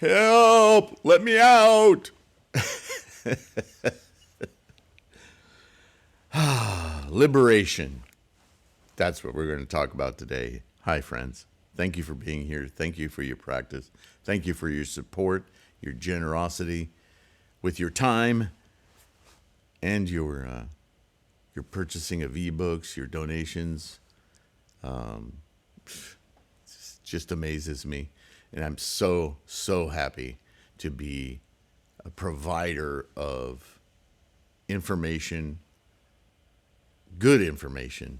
Help! Let me out! Liberation. That's what we're going to talk about today. Hi, friends. Thank you for being here. Thank you for your practice. Thank you for your support, your generosity with your time, and your purchasing of ebooks, your donations. It just amazes me. And I'm so happy to be a provider of information, good information,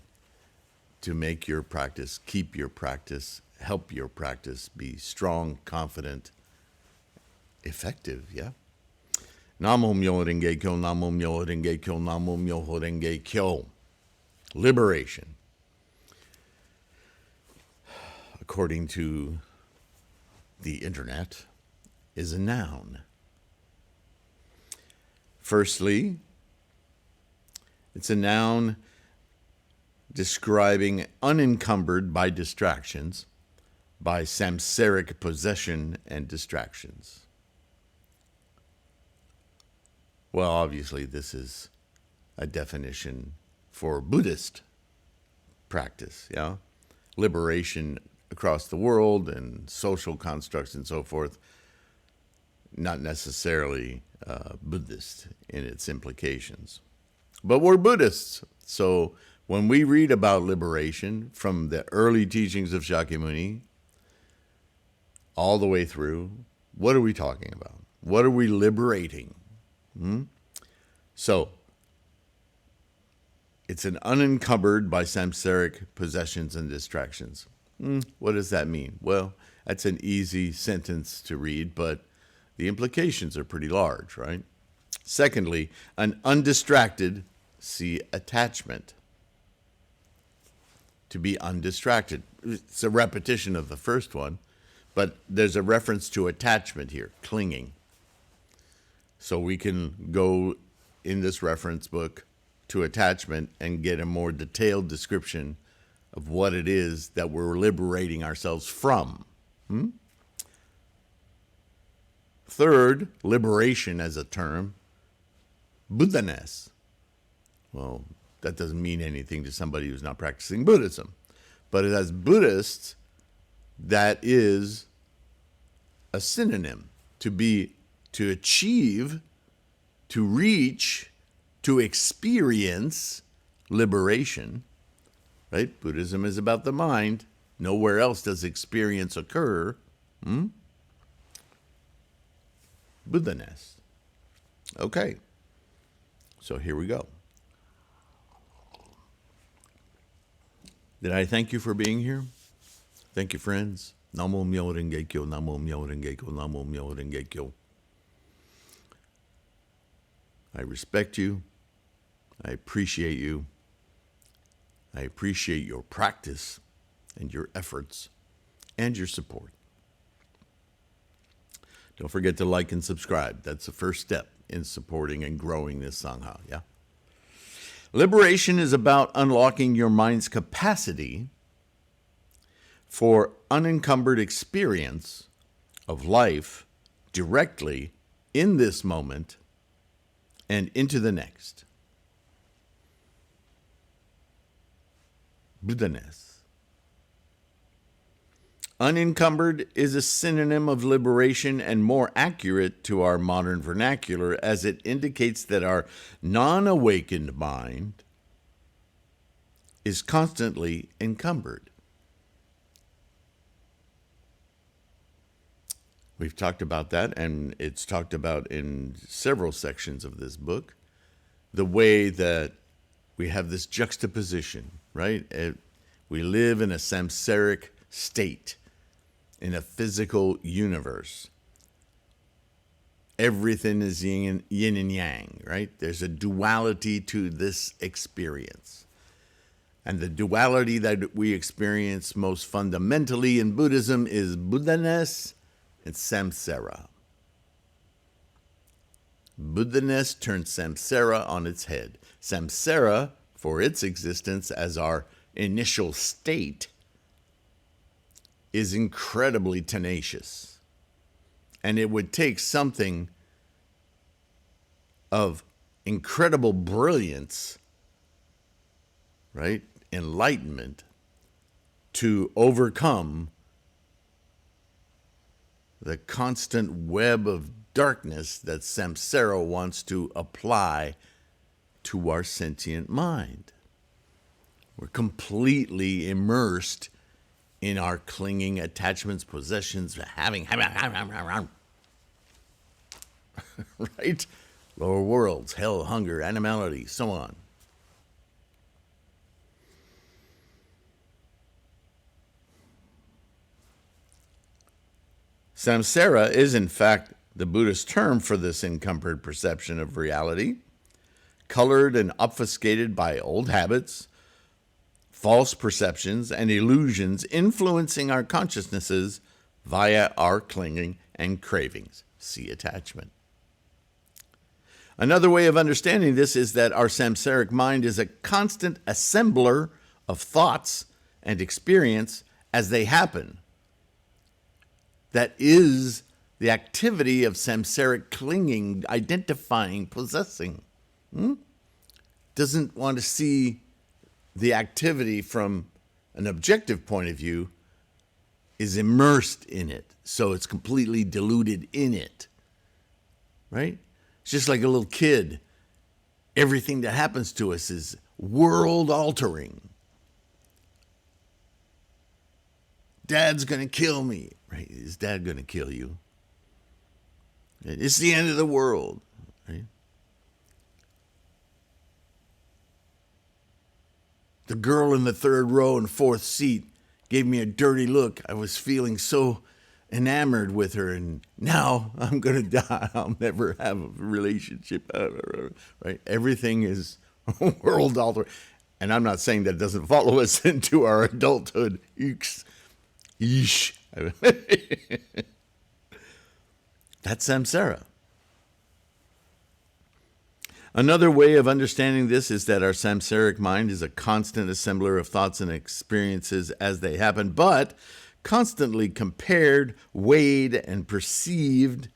to make your practice, keep your practice, help your practice be strong, confident, effective, yeah? Namo Myoho Renge Kyo, Namo Myoho Renge Kyo, Namo Myoho Renge Kyo. Liberation. According to the internet, is a noun. Firstly, it's a noun describing unencumbered by distractions, by samsaric possession and distractions. Well, obviously, this is a definition for Buddhist practice, yeah? Liberation across the world and social constructs and so forth, not necessarily Buddhist in its implications. But we're Buddhists, so when we read about liberation from the early teachings of Shakyamuni all the way through, what are we talking about? What are we liberating? So, it's an unencumbered by samsaric possessions and distractions. What does that mean? Well, that's an easy sentence to read, but the implications are pretty large, right? Secondly, an undistracted, see attachment. To be undistracted. It's a repetition of the first one, but there's a reference to attachment here, clinging. So we can go in this reference book to attachment and get a more detailed description of what it is that we're liberating ourselves from. Third, liberation as a term, Buddha-ness. Well, that doesn't mean anything to somebody who's not practicing Buddhism. But as Buddhists, that is a synonym. To achieve, to reach, to experience liberation. Right? Buddhism is about the mind. Nowhere else does experience occur. Buddha-ness. Okay. So here we go. Did I thank you for being here? Thank you, friends. Namo Myoho Renge Kyo, Namo Myoho Renge Kyo, Namo Myoho Renge Kyo. I respect you. I appreciate you. I appreciate your practice and your efforts and your support. Don't forget to like and subscribe. That's the first step in supporting and growing this Sangha, yeah? Liberation is about unlocking your mind's capacity for unencumbered experience of life directly in this moment and into the next. Buddha-ness. Unencumbered is a synonym of liberation and more accurate to our modern vernacular, as it indicates that our non-awakened mind is constantly encumbered. We've talked about that, and it's talked about in several sections of this book, the way that we have this juxtaposition, right? We live in a samsaric state, in a physical universe. Everything is yin and yang, right? There's a duality to this experience. And the duality that we experience most fundamentally in Buddhism is Buddha-ness and samsara. Buddha-ness turns samsara on its head. Samsara, for its existence as our initial state, is incredibly tenacious. And it would take something of incredible brilliance, right? Enlightenment to overcome the constant web of darkness that samsara wants to apply to our sentient mind. We're completely immersed in our clinging attachments, possessions, having, right? Lower worlds, hell, hunger, animality, so on. Samsara is, in fact, the Buddhist term for this encumbered perception of reality, colored and obfuscated by old habits, false perceptions, and illusions influencing our consciousnesses via our clinging and cravings. See attachment. Another way of understanding this is that our samsaric mind is a constant assembler of thoughts and experience as they happen. That is the activity of samsaric clinging, identifying, possessing. Doesn't want to see the activity from an objective point of view, is immersed in it. So it's completely diluted in it. Right? It's just like a little kid. Everything that happens to us is world altering. Dad's going to kill me. Right? Is dad going to kill you? It's the end of the world. Right? The girl in the third row and fourth seat gave me a dirty look. I was feeling so enamored with her, and now I'm going to die. I'll never have a relationship. Right? Everything is world altering. And I'm not saying that doesn't follow us into our adulthood. Yeesh. That's samsara. Another way of understanding this is that our samsaric mind is a constant assembler of thoughts and experiences as they happen, but constantly compared, weighed, and perceived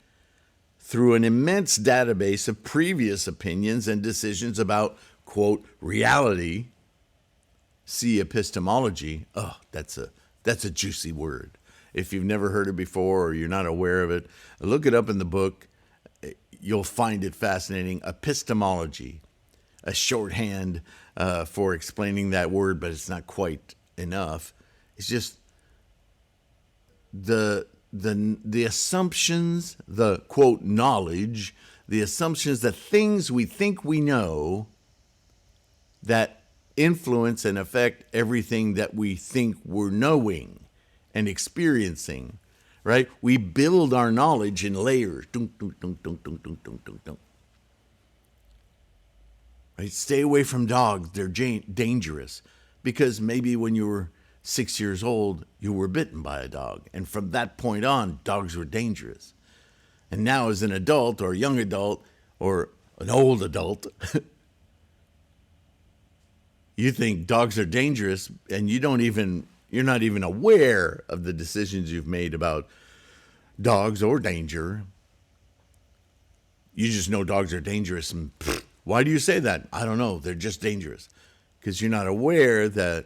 through an immense database of previous opinions and decisions about, quote, reality. See epistemology. Oh, that's a juicy word. If you've never heard it before or you're not aware of it, look it up in the book. You'll find it fascinating. Epistemology, a shorthand for explaining that word, but it's not quite enough. It's just the assumptions, the quote knowledge, the assumptions, the things we think we know that influence and affect everything that we think we're knowing and experiencing. Right? We build our knowledge in layers. Right? Stay away from dogs. They're dangerous. Because maybe when you were 6 years old, you were bitten by a dog. And from that point on, dogs were dangerous. And now as an adult or a young adult or an old adult, you think dogs are dangerous and you're not even aware of the decisions you've made about dogs or danger. You just know dogs are dangerous. And why do you say that? I don't know. They're just dangerous. Because you're not aware that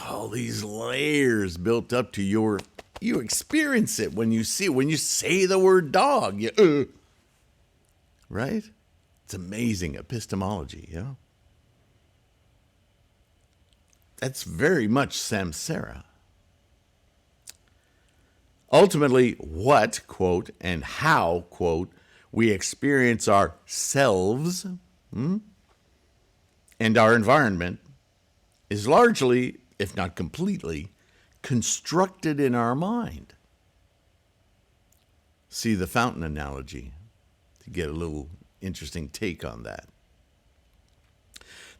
all these layers built up to you experience it when you say the word dog. Right? It's amazing epistemology, you know? That's very much samsara. Ultimately, what, quote, and how, quote, we experience ourselves and our environment is largely, if not completely, constructed in our mind. See the fountain analogy to get a little interesting take on that.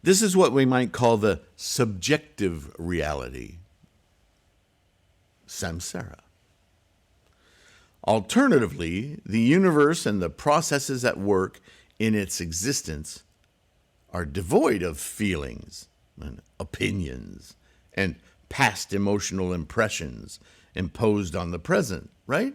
This is what we might call the subjective reality, samsara. Alternatively, the universe and the processes at work in its existence are devoid of feelings and opinions and past emotional impressions imposed on the present, right?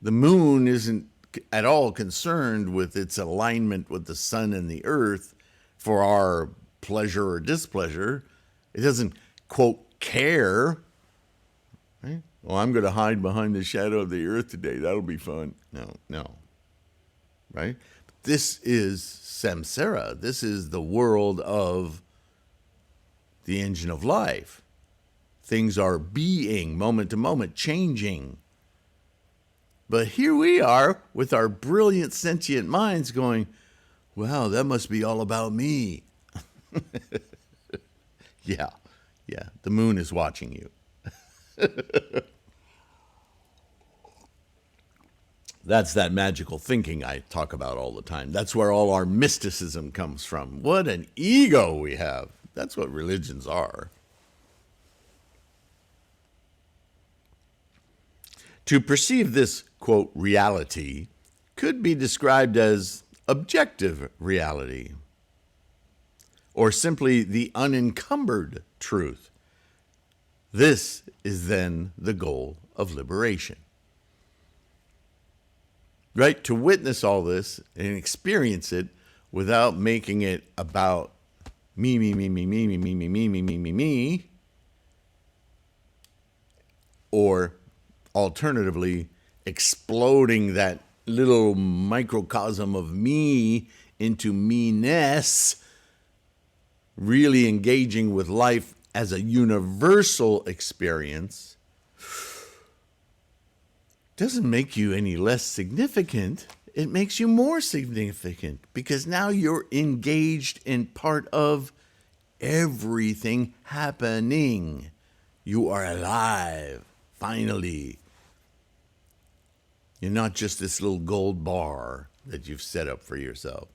The moon isn't at all concerned with its alignment with the sun and the earth for our pleasure or displeasure. It doesn't, quote, care. Right? Well, I'm going to hide behind the shadow of the earth today. That'll be fun. No. Right? This is samsara. This is the world of the engine of life. Things are being moment to moment, changing. But here we are with our brilliant sentient minds going, wow, that must be all about me. Yeah. The moon is watching you. That's that magical thinking I talk about all the time. That's where all our mysticism comes from. What an ego we have. That's what religions are. To perceive this, quote, reality could be described as objective reality, or simply the unencumbered truth. This is then the goal of liberation. Right? To witness all this and experience it without making it about me, or alternatively, exploding that little microcosm of me into me-ness, really engaging with life as a universal experience, doesn't make you any less significant. It makes you more significant because now you're engaged in part of everything happening. You are alive, finally. You're not just this little gold bar that you've set up for yourself.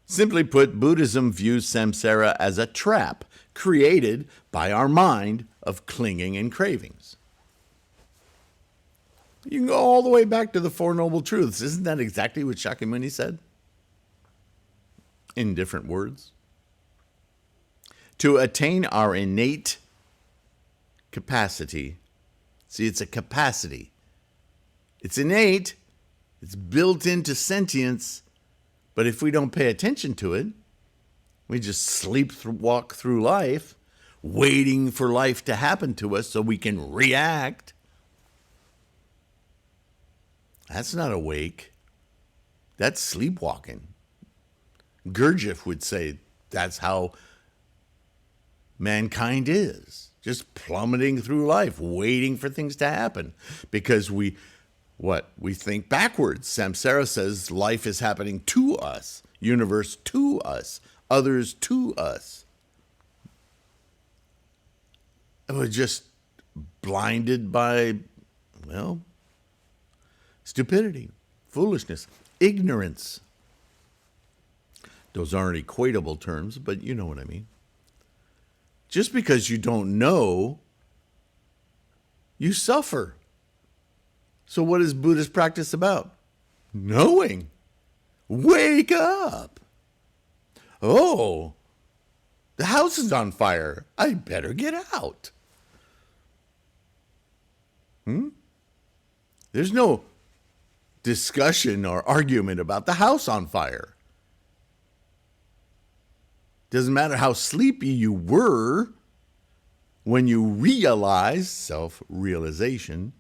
Simply put, Buddhism views samsara as a trap created by our mind of clinging and cravings. You can go all the way back to the Four Noble Truths. Isn't that exactly what Shakyamuni said? In different words. To attain our innate capacity. See, it's a capacity. It's innate. It's built into sentience. But if we don't pay attention to it, we just walk through life, waiting for life to happen to us so we can react. That's not awake. That's sleepwalking. Gurdjieff would say that's how mankind is. Just plummeting through life, waiting for things to happen. Because we think backwards. Samsara says life is happening to us, universe to us, others to us. And we're just blinded by, stupidity, foolishness, ignorance. Those aren't equatable terms, but you know what I mean. Just because you don't know, you suffer. So what is Buddhist practice about? Knowing. Wake up. Oh, the house is on fire. I better get out. There's no discussion or argument about the house on fire. Doesn't matter how sleepy you were when you realize, self-realization,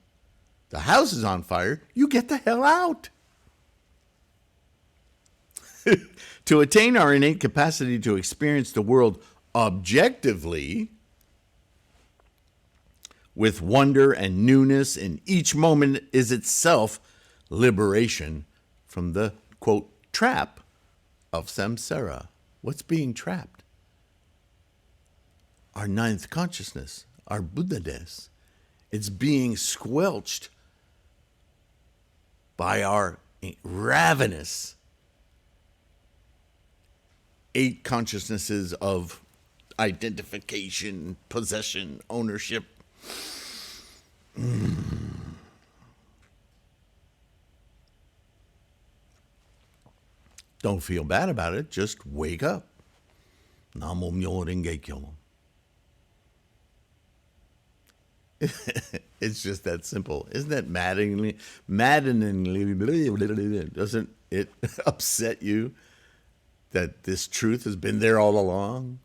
the house is on fire, you get the hell out. To attain our innate capacity to experience the world objectively, with wonder and newness in each moment, is itself liberation from the, quote, trap of samsara. What's being trapped? Our ninth consciousness, our Buddha-ness. It's being squelched by our ravenous 8 consciousnesses of identification, possession, ownership. Don't feel bad about it. Just wake up. Namo Myo Renge Kyo. It's just that simple. Isn't that maddeningly, doesn't it upset you that this truth has been there all along?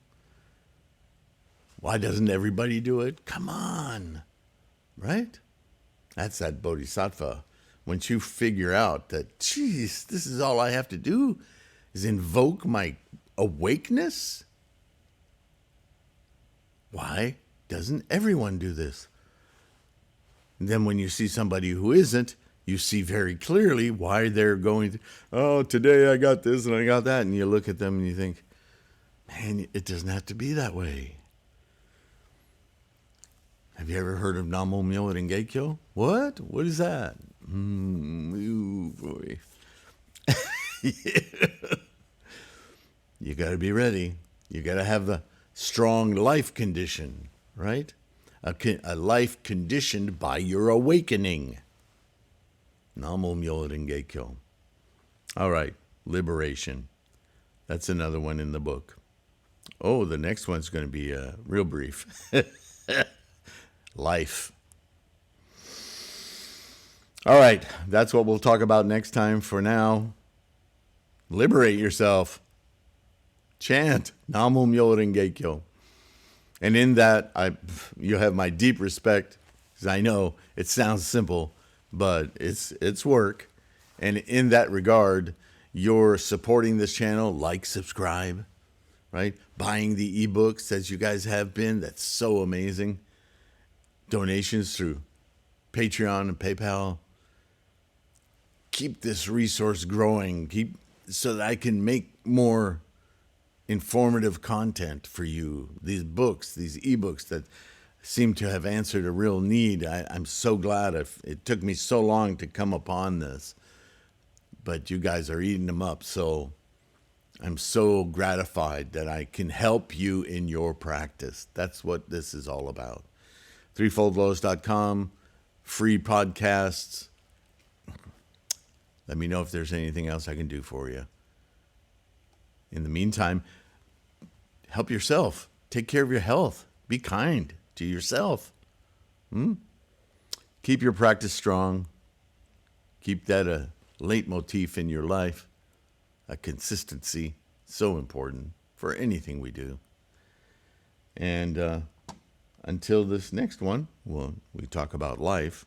Why doesn't everybody do it? Come on, right? That's that bodhisattva. Once you figure out that, geez, this is all I have to do is invoke my awakeness. Why doesn't everyone do this? And then when you see somebody who isn't, you see very clearly why they're going, oh, today I got this and I got that. And you look at them and you think, man, it doesn't have to be that way. Have you ever heard of Namo Myoho Renge Kyo? What? What is that? Ooh, boy. You got to be ready. You got to have the strong life condition, right? A life conditioned by your awakening. Namo Myoho Renge Kyo. All right, liberation. That's another one in the book. Oh, the next one's going to be real brief. Life. All right, that's what we'll talk about next time. For now, liberate yourself. Chant Namo Myoho Renge Kyo. And in that, you have my deep respect, because I know it sounds simple, but it's work. And in that regard, you're supporting this channel, like, subscribe, right? Buying the ebooks as you guys have been. That's so amazing. Donations through Patreon and PayPal. Keep this resource growing. So that I can make more informative content for you. These books, these ebooks that seem to have answered a real need. I'm so glad it took me so long to come upon this, but you guys are eating them up. So I'm so gratified that I can help you in your practice. That's what this is all about. Threefoldlotus.com, free podcasts. Let me know if there's anything else I can do for you. In the meantime, help yourself. Take care of your health. Be kind to yourself. Keep your practice strong. Keep that a leitmotif in your life. A consistency. So important for anything we do. And until this next one, we talk about life.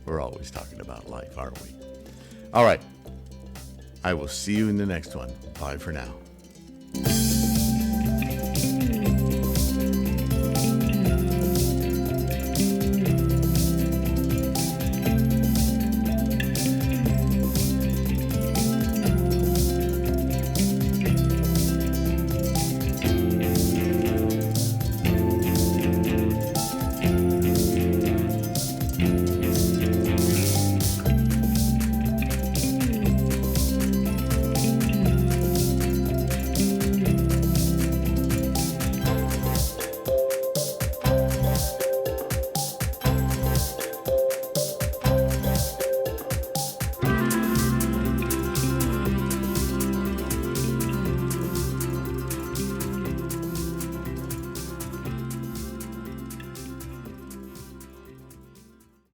We're always talking about life, aren't we? All right. I will see you in the next one. Bye for now.